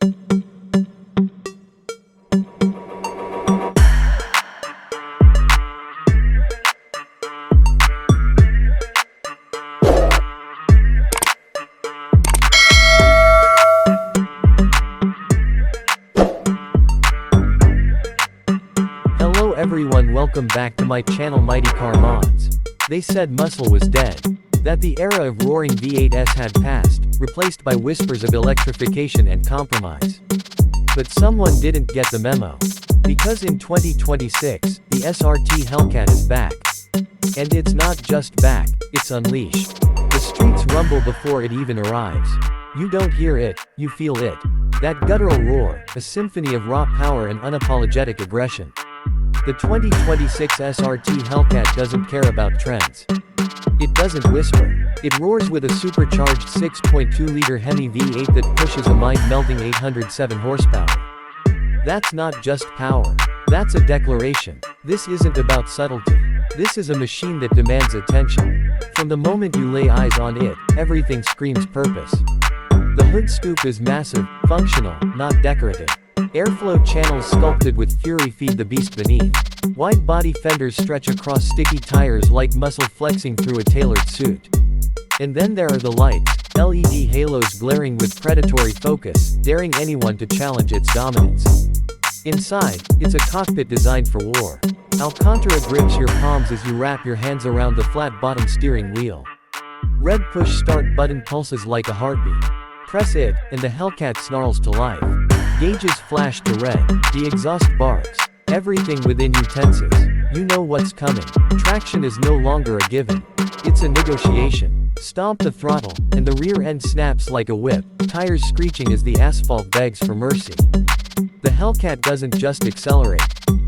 Hello everyone, welcome back to my channel Mighty Car Mods. They said muscle was dead, that the era of roaring V8s had passed, replaced by whispers of electrification and compromise. But someone didn't get the memo. Because in 2026, the SRT Hellcat is back. And it's not just back, it's unleashed. The streets rumble before it even arrives. You don't hear it, you feel it. That guttural roar, a symphony of raw power and unapologetic aggression. The 2026 SRT Hellcat doesn't care about trends. It doesn't whisper. It roars with a supercharged 6.2-liter HEMI V8 that pushes a mind-melting 807 horsepower. That's not just power. That's a declaration. This isn't about subtlety. This is a machine that demands attention. From the moment you lay eyes on it, everything screams purpose. The hood scoop is massive, functional, not decorative. Airflow channels sculpted with fury feed the beast beneath. Wide body fenders stretch across sticky tires like muscle flexing through a tailored suit. And then there are the lights, LED halos glaring with predatory focus, daring anyone to challenge its dominance. Inside, it's a cockpit designed for war. Alcantara grips your palms as you wrap your hands around the flat-bottom steering wheel. Red push start button pulses like a heartbeat. Press it, and the Hellcat snarls to life. Gauges flash to red, the exhaust barks. Everything within you tenses. You know what's coming. Traction is no longer a given. It's a negotiation. Stomp the throttle, and the rear end snaps like a whip, tires screeching as the asphalt begs for mercy. The Hellcat doesn't just accelerate.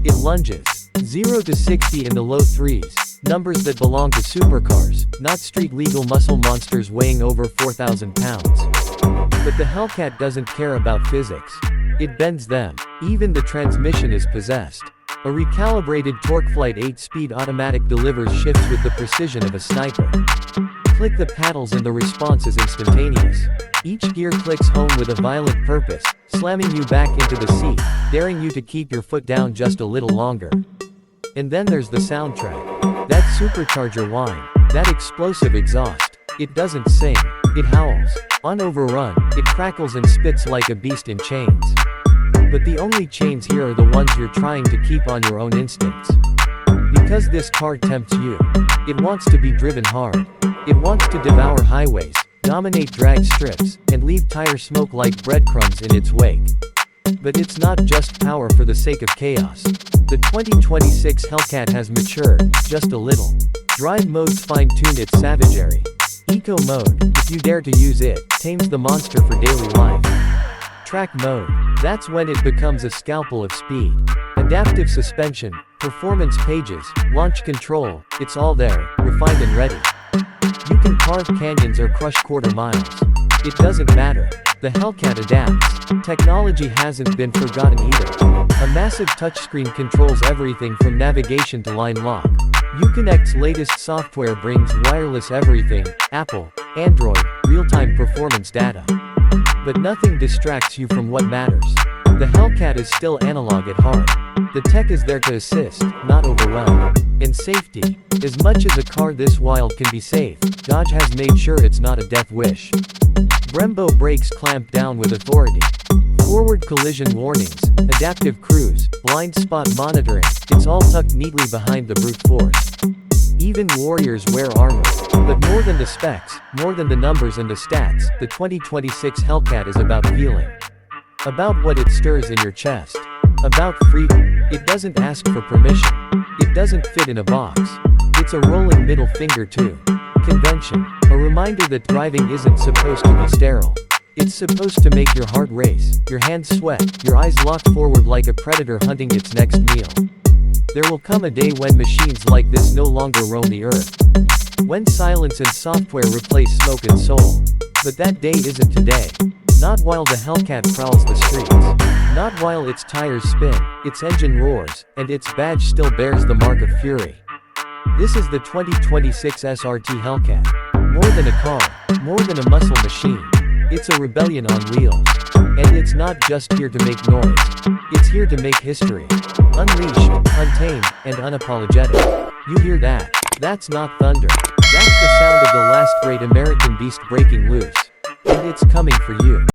It lunges. 0 to 60 in the low threes, numbers that belong to supercars, not street-legal muscle monsters weighing over 4,000 pounds. But the Hellcat doesn't care about physics. It bends them. Even the transmission is possessed. A recalibrated TorqueFlite 8-speed automatic delivers shifts with the precision of a sniper. Click the paddles and the response is instantaneous. Each gear clicks home with a violent purpose, slamming you back into the seat, daring you to keep your foot down just a little longer. And then there's the soundtrack. That supercharger whine, that explosive exhaust. It doesn't sing, it howls. On overrun, it crackles and spits like a beast in chains. But the only chains here are the ones you're trying to keep on your own instincts. Because this car tempts you. It wants to be driven hard. It wants to devour highways, dominate drag strips, and leave tire smoke like breadcrumbs in its wake. But it's not just power for the sake of chaos. The 2026 Hellcat has matured, just a little. Drive modes fine-tune its savagery. Eco mode, if you dare to use it, tames the monster for daily life. Track mode, that's when it becomes a scalpel of speed. Adaptive suspension, performance pages, launch control, it's all there, refined and ready. You can carve canyons or crush quarter miles. It doesn't matter. The Hellcat adapts. Technology hasn't been forgotten either. A massive touchscreen controls everything from navigation to line lock. Uconnect's latest software brings wireless everything, Apple, Android, real-time performance data. But nothing distracts you from what matters. The Hellcat is still analog at heart. The tech is there to assist, not overwhelm. And safety. As much as a car this wild can be safe, Dodge has made sure it's not a death wish. Brembo brakes clamp down with authority. Forward collision warnings, adaptive cruise, blind spot monitoring, it's all tucked neatly behind the brute force. Even warriors wear armor. But more than the specs, more than the numbers and the stats, the 2026 Hellcat is about feeling. About what it stirs in your chest. About freedom. It doesn't ask for permission. It doesn't fit in a box. It's a rolling middle finger to convention. A reminder that driving isn't supposed to be sterile. It's supposed to make your heart race, your hands sweat, your eyes locked forward like a predator hunting its next meal. There will come a day when machines like this no longer roam the earth. When silence and software replace smoke and soul. But that day isn't today. Not while the Hellcat prowls the streets. Not while its tires spin, its engine roars, and its badge still bears the mark of fury. This is the 2026 SRT Hellcat. More than a car, more than a muscle machine. It's a rebellion on wheels. And it's not just here to make noise. It's here to make history. Unleashed, untamed, and unapologetic. You hear that? That's not thunder. That's the sound of the last great American beast breaking loose. And it's coming for you.